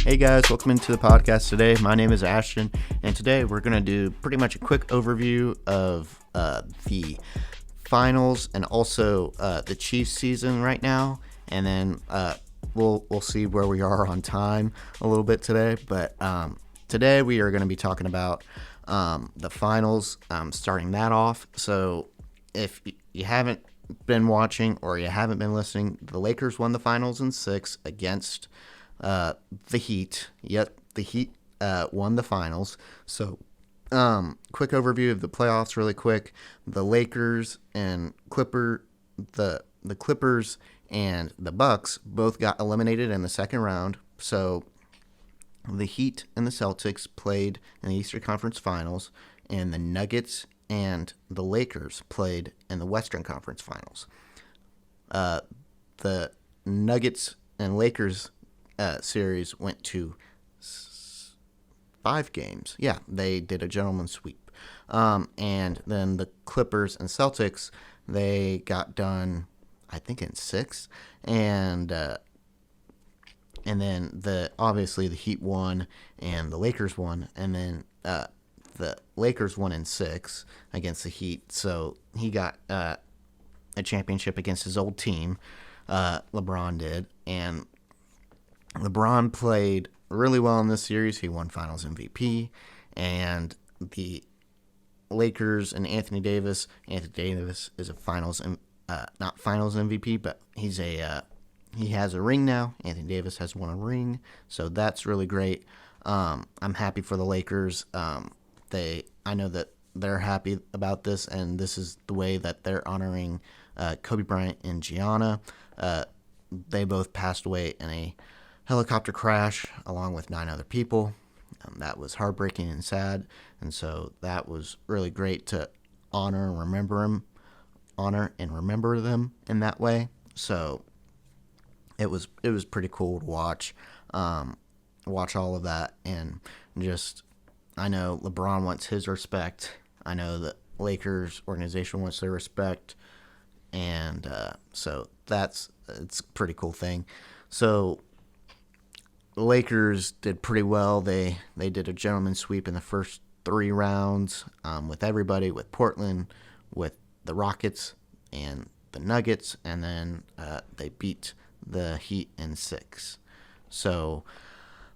Hey guys, welcome into the podcast today. My name is Ashton, and today we're going to do pretty much a quick overview of the finals and also the Chiefs season right now, and then we'll see where we are on time a little bit today. But today we are going to be talking about the finals, starting that off. So if you haven't been watching or you haven't been listening, the Lakers won the finals in 6 against the Heat. Yet the Heat won the finals. So quick overview of the playoffs really quick. The Lakers and the Clippers and the Bucks both got eliminated in the second round. So the Heat and the Celtics played in the Eastern Conference Finals, and the Nuggets and the Lakers played in the Western Conference Finals. The Nuggets and Lakers series went to 5 games. Yeah, they did a gentleman's sweep. And then the Clippers and Celtics, they got done, I think, in 6. And then obviously the Heat won and the Lakers won, and then the Lakers won in 6 against the Heat, so he got a championship against his old team. LeBron did, and LeBron played really well in this series. He won Finals MVP, and the Lakers and Anthony Davis. Anthony Davis is a not Finals MVP, but he has a ring now. Anthony Davis has won a ring, so that's really great. I'm happy for the Lakers. I know that they're happy about this, and this is the way that they're honoring Kobe Bryant and Gianna. They both passed away in a helicopter crash along with 9 other people. That was heartbreaking and sad, and so that was really great to honor and remember them in that way. So it was pretty cool to watch all of that, and just, I know LeBron wants his respect. I know the Lakers organization wants their respect, and so it's a pretty cool thing. So the Lakers did pretty well. They did a gentleman's sweep in the first 3 rounds with everybody, with Portland, with the Rockets, and the Nuggets, and then they beat the Heat in 6. So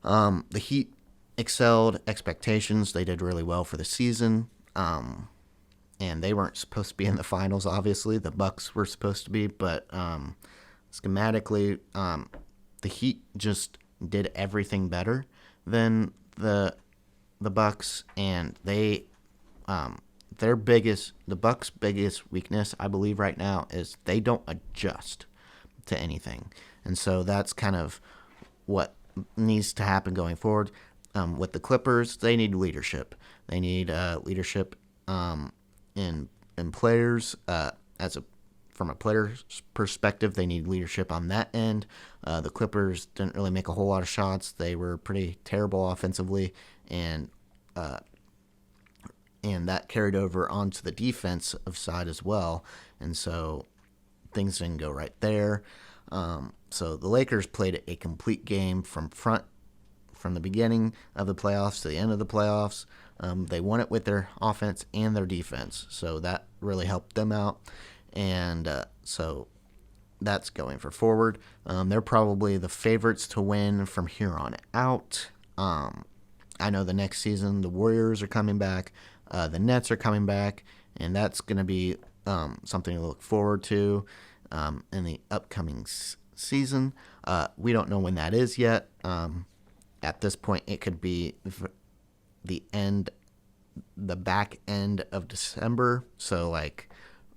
the Heat excelled expectations. They did really well for the season, and they weren't supposed to be in the finals, obviously. The Bucks were supposed to be, but schematically, the Heat just did everything better than the Bucks, and the Bucks' biggest weakness, I believe, right now is they don't adjust to anything, and so that's kind of what needs to happen going forward. With the Clippers, they need leadership. They need leadership in players. From a player's perspective, they need leadership on that end. The Clippers didn't really make a whole lot of shots. They were pretty terrible offensively, and that carried over onto the defensive side as well. And so things didn't go right there. So the Lakers played a complete game from the beginning of the playoffs to the end of the playoffs. They won it with their offense and their defense, so that really helped them out. And so that's going forward. They're probably the favorites to win from here on out. I know the next season the Warriors are coming back, the Nets are coming back, and that's going to be something to look forward to in the upcoming season. We don't know when that is yet. At this point, it could be the back end of December, so like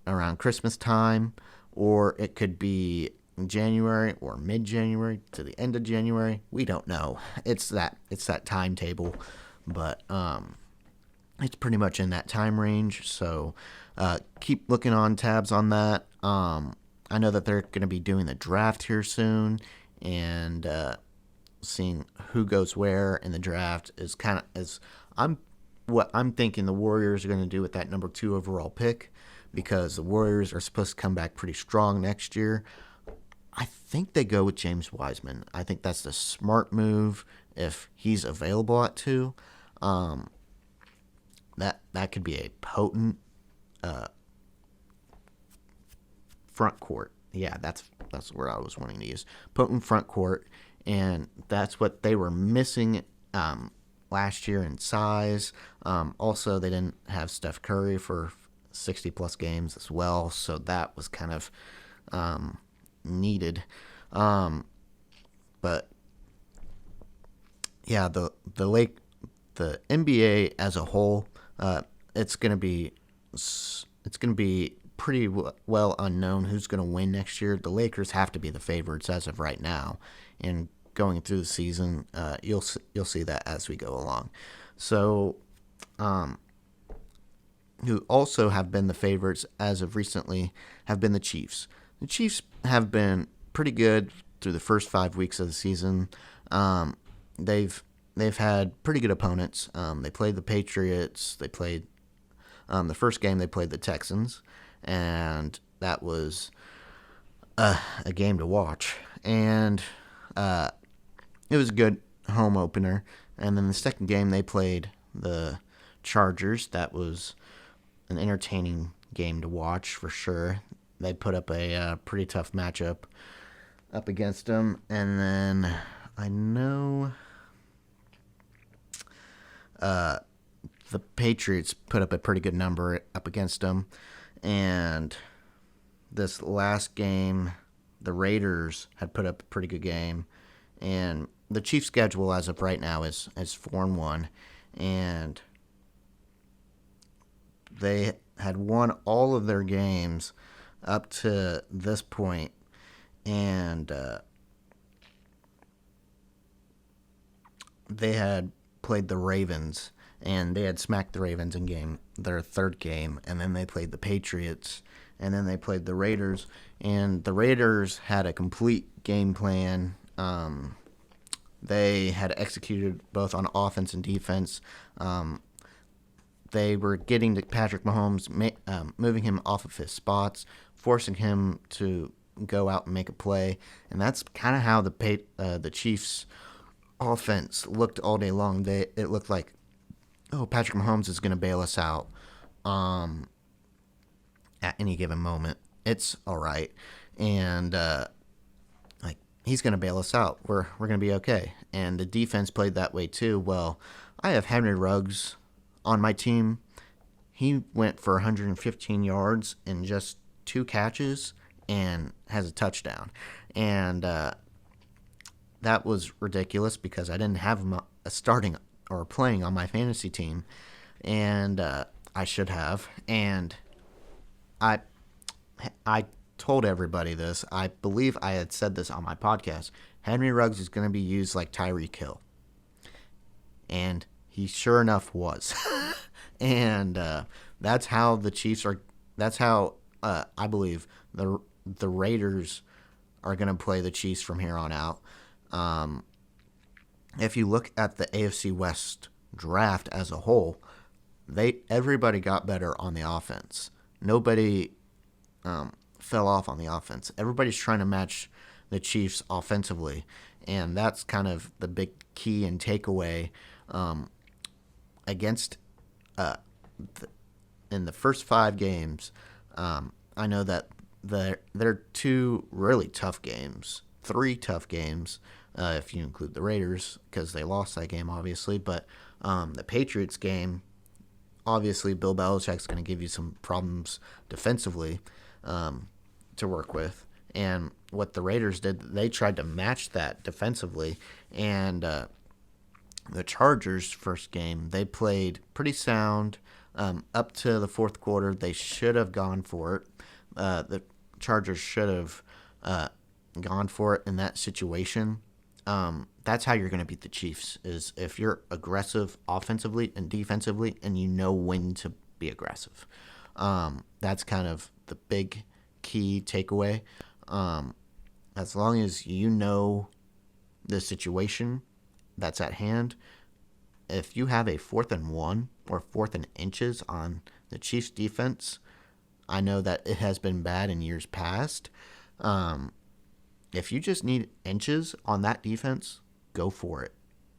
around Christmas time, or it could be January or mid-January to the end of January. We don't know. It's that timetable, but it's pretty much in that time range. So keep looking on tabs on that. I know that they're going to be doing the draft here soon, and seeing who goes where in the draft is what I'm thinking the Warriors are going to do with that number 2 overall pick, because the Warriors are supposed to come back pretty strong next year. I think they go with James Wiseman. I think that's the smart move, if he's available at 2, that could be a potent front court. Yeah, that's where I was wanting to use. Potent front court, and that's what they were missing last year in size. Also, they didn't have Steph Curry for 60-plus games as well, so that was kind of needed. But yeah, the NBA as a whole, it's gonna be pretty well unknown who's gonna win next year. The Lakers have to be the favorites as of right now, and going through the season, you'll see that as we go along. So, who also have been the favorites as of recently have been the Chiefs. The Chiefs have been pretty good through the first 5 weeks of the season. They've had pretty good opponents. They played the Patriots. They played the first game. They played the Texans, and that was a game to watch. And it was a good home opener. And then the second game, they played the Chargers. That was an entertaining game to watch for sure. They put up a pretty tough matchup up against them. And then I know the Patriots put up a pretty good number up against them. And this last game, the Raiders had put up a pretty good game. And the Chiefs' schedule as of right now is 4-1. And they had won all of their games up to this point, and they had played the Ravens, and they had smacked the Ravens in their third game, and then they played the Patriots, and then they played the Raiders, and the Raiders had a complete game plan. They had executed both on offense and defense. They were getting to Patrick Mahomes, moving him off of his spots, forcing him to go out and make a play, and that's kind of how the Chiefs' offense looked all day long. It looked like, oh, Patrick Mahomes is going to bail us out at any given moment. It's all right, and he's going to bail us out. We're going to be okay. And the defense played that way too. Well, I have Henry Ruggs on my team. He went for 115 yards in just 2 catches and has a touchdown. And that was ridiculous because I didn't have him starting or playing on my fantasy team. And I should have. And I told everybody this. I believe I had said this on my podcast. Henry Ruggs is going to be used like Tyreek Hill. And he sure enough was. And that's how the Chiefs are. That's how I believe the Raiders are going to play the Chiefs from here on out. If you look at the AFC West draft as a whole, everybody got better on the offense. Nobody fell off on the offense. Everybody's trying to match the Chiefs offensively, and that's kind of the big key and takeaway against in the first 5 games. I know that there are 2 really tough games, 3 tough games if you include the Raiders because they lost that game, obviously. But the Patriots game, obviously, Bill Belichick's going to give you some problems defensively to work with. And what the Raiders did, they tried to match that defensively. And the Chargers' first game, they played pretty sound up to the fourth quarter. They should have gone for it. The Chargers should have gone for it in that situation. That's how you're going to beat the Chiefs, is if you're aggressive offensively and defensively and you know when to be aggressive. That's kind of the big key takeaway. As long as you know the situation that's at hand, if you have a 4th and 1 or 4th and inches on the Chiefs defense, I know that it has been bad in years past. If you just need inches on that defense, go for it.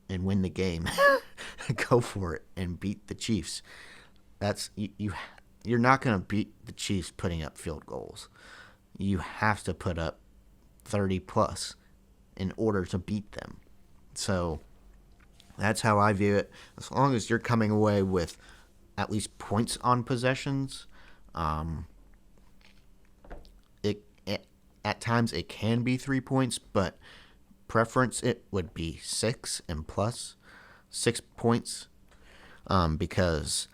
and win the game. Go for it and beat the Chiefs. That's you're not going to beat the Chiefs putting up field goals. You have to put up 30 plus in order to beat them. So that's how I view it. As long as you're coming away with at least points on possessions, it at times it can be 3 points, but preference it would be 6 and plus 6 points, because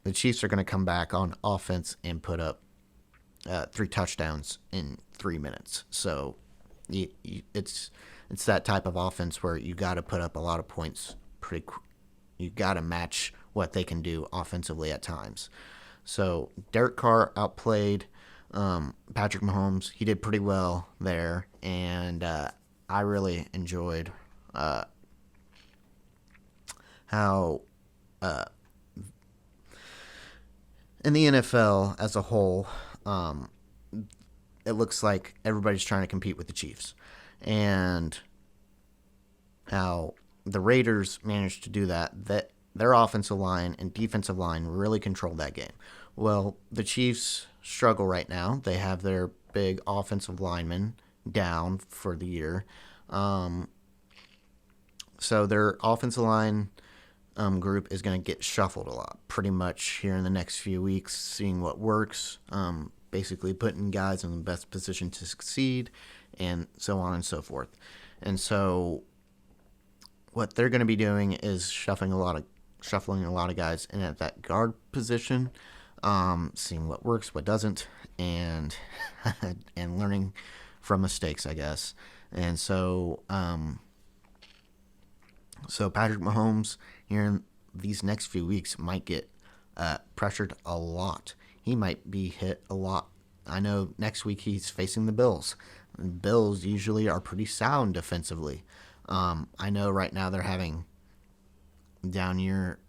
the Chiefs are going to come back on offense and put up 3 touchdowns in 3 minutes. So it's that type of offense where you got to put up a lot of points pretty quick. You got to match what they can do offensively at times. So Derek Carr outplayed Patrick Mahomes. He did pretty well there, and I really enjoyed how in the NFL as a whole, it looks like everybody's trying to compete with the Chiefs, and how the Raiders managed to do that. That their offensive line and defensive line really controlled that game. Well, the Chiefs struggle right now. They have their big offensive lineman down for the year. So their offensive line group is going to get shuffled a lot, pretty much here in the next few weeks, seeing what works, basically putting guys in the best position to succeed, and so on and so forth. And so what they're going to be doing is shuffling a lot of guys in at that guard position, seeing what works, what doesn't, and and learning from mistakes, I guess. And so Patrick Mahomes here in these next few weeks might get pressured a lot. He might be hit a lot. I know next week he's facing the Bills. The Bills usually are pretty sound defensively. I know right now they're having down year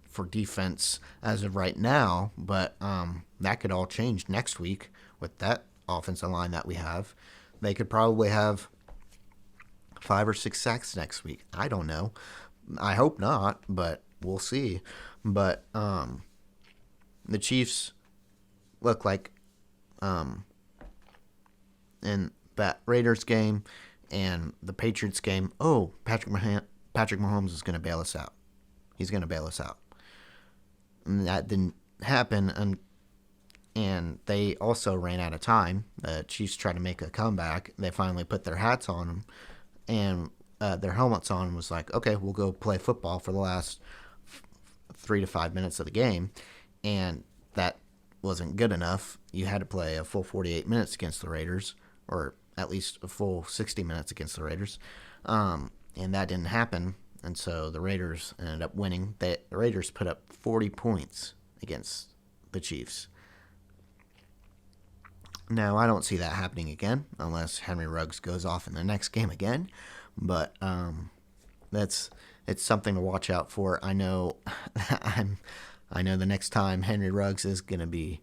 for defense as of right now, but that could all change next week with that offensive line that we have. They could probably have 5 or 6 sacks next week. I don't know. I hope not, but we'll see. But the Chiefs look like in that Raiders game and the Patriots game, Patrick Mahomes is going to bail us out. He's going to bail us out. And that didn't happen, and they also ran out of time. The Chiefs tried to make a comeback. They finally put their hats on them and their helmets on and was like, okay, we'll go play football for the last 3 to 5 minutes of the game. And that wasn't good enough. You had to play a full 48 minutes against the Raiders, or at least a full 60 minutes against the Raiders. And that didn't happen. And so the Raiders ended up winning. The Raiders put up 40 points against the Chiefs. Now, I don't see that happening again unless Henry Ruggs goes off in the next game again. But it's something to watch out for. I know I know the next time Henry Ruggs is going to be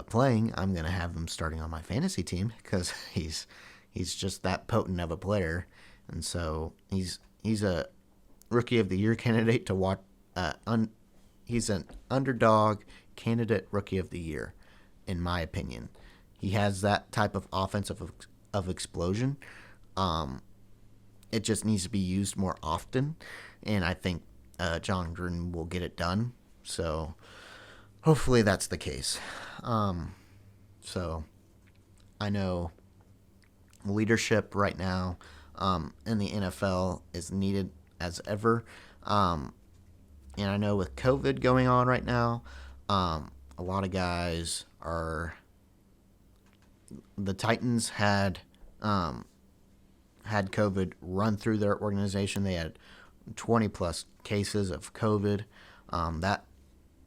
playing, I'm going to have him starting on my fantasy team because he's just that potent of a player. And so he's a Rookie of the Year candidate to watch. He's an underdog candidate Rookie of the Year, in my opinion. He has that type of offense of explosion. It just needs to be used more often, and I think John Gruden will get it done. So hopefully that's the case. So I know leadership right now in the NFL is needed as ever. And I know with COVID going on right now, a lot of guys are. The Titans had COVID run through their organization. They had 20 plus cases of COVID. That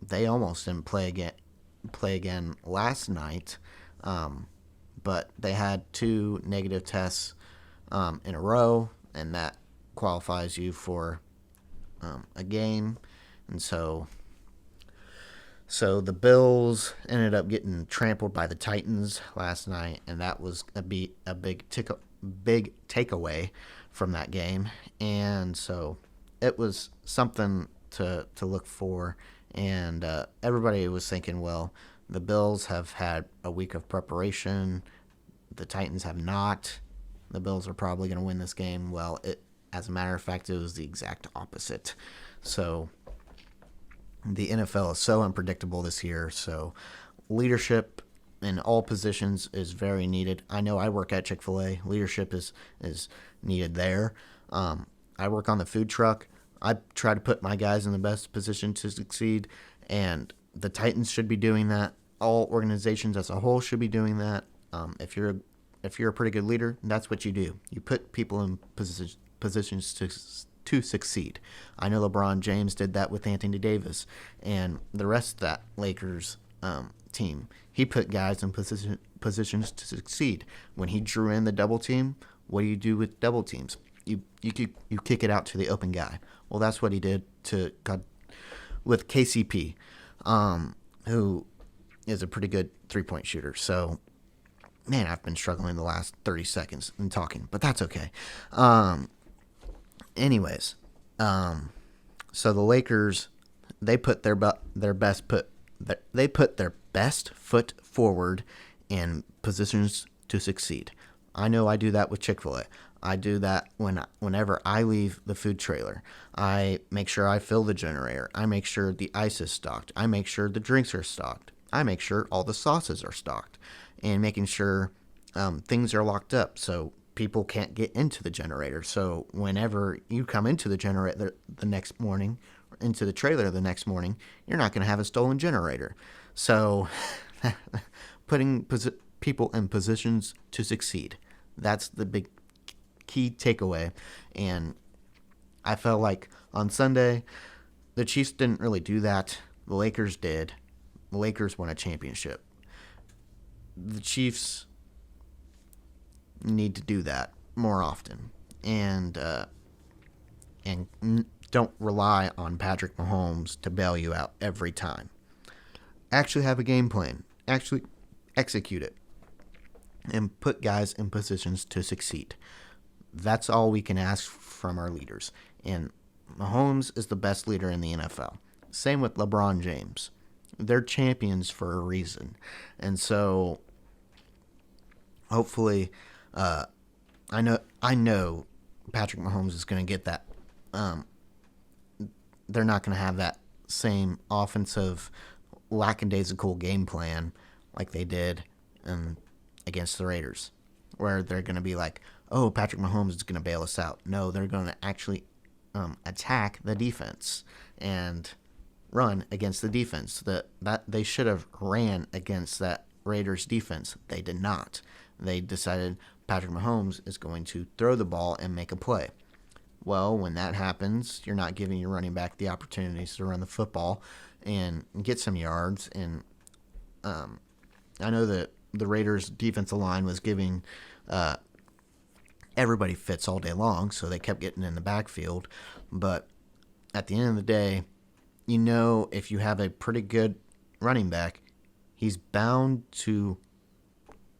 they almost didn't play again last night, but they had 2 negative tests in a row, and that qualifies you for a game. And so the Bills ended up getting trampled by the Titans last night, and that was a big takeaway from that game, and so it was something to look for. And everybody was thinking, well, the Bills have had a week of preparation. The Titans have not. The Bills are probably going to win this game. Well, as a matter of fact, it was the exact opposite. So the NFL is so unpredictable this year. So leadership in all positions is very needed. I know I work at Chick-fil-A. Leadership is needed there. I work on the food truck. I try to put my guys in the best position to succeed, and the Titans should be doing that. All organizations as a whole should be doing that. If you're a pretty good leader, that's what you do. You put people in positions to succeed. I know LeBron James did that with Anthony Davis and the rest of that Lakers team. He put guys in positions to succeed. When he drew in the double team, what do you do with double teams? You kick it out to the open guy. Well, that's what he did with KCP, who is a pretty good three-point shooter. So, man, I've been struggling the last 30 seconds in talking, but that's okay. Anyways, so the Lakers, they put their best foot forward in positions to succeed. I know I do that with Chick-fil-A. I do that whenever I leave the food trailer. I make sure I fill the generator. I make sure the ice is stocked. I make sure the drinks are stocked. I make sure all the sauces are stocked. And making sure things are locked up so people can't get into the generator. So whenever you come into the generator the next morning, or into the trailer the next morning, you're not going to have a stolen generator. So putting people in positions to succeed. That's the big key takeaway. And I felt like on Sunday, the Chiefs didn't really do that. The Lakers did. The Lakers won a championship. The Chiefs need to do that more often. And don't rely on Patrick Mahomes to bail you out every time. Actually have a game plan. Actually execute it. And put guys in positions to succeed. That's all we can ask from our leaders. And Mahomes is the best leader in the NFL. Same with LeBron James. They're champions for a reason. And so hopefully I know Patrick Mahomes is going to get that. They're not going to have that same offensive lackadaisical game plan like they did against the Raiders, where they're going to be like, oh, Patrick Mahomes is going to bail us out. No, they're going to actually attack the defense and run against the defense. That they should have ran against that Raiders defense. They did not. They decided Patrick Mahomes is going to throw the ball and make a play. Well, when that happens, you're not giving your running back the opportunities to run the football and get some yards. And I know that the Raiders' defensive line was giving everybody fits all day long, so they kept getting in the backfield. But at the end of the day, you know, if you have a pretty good running back, he's bound to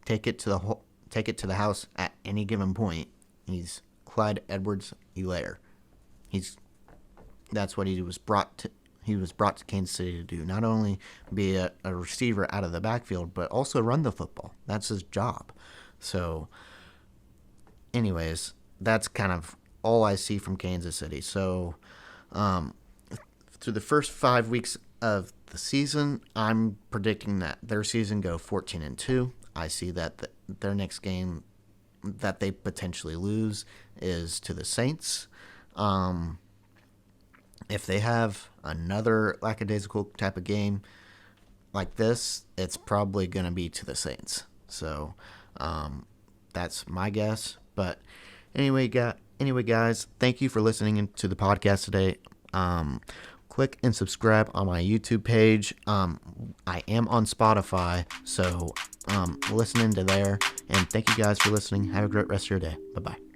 take it to the house at any given point. He's Clyde Edwards-Helaire. That's what he was brought to. He was brought to Kansas City to do. Not only be a receiver out of the backfield, but also run the football. That's his job. So, anyways, that's kind of all I see from Kansas City. So, through the first 5 weeks of the season, I'm predicting that their season go 14-2. I see that their next game that they potentially lose is to the Saints. If they have another lackadaisical type of game like this, it's probably going to be to the Saints. So that's my guess. But anyway, guys, thank you for listening to the podcast today. Click and subscribe on my YouTube page. I am on Spotify, so listen into there. And thank you guys for listening. Have a great rest of your day. Bye-bye.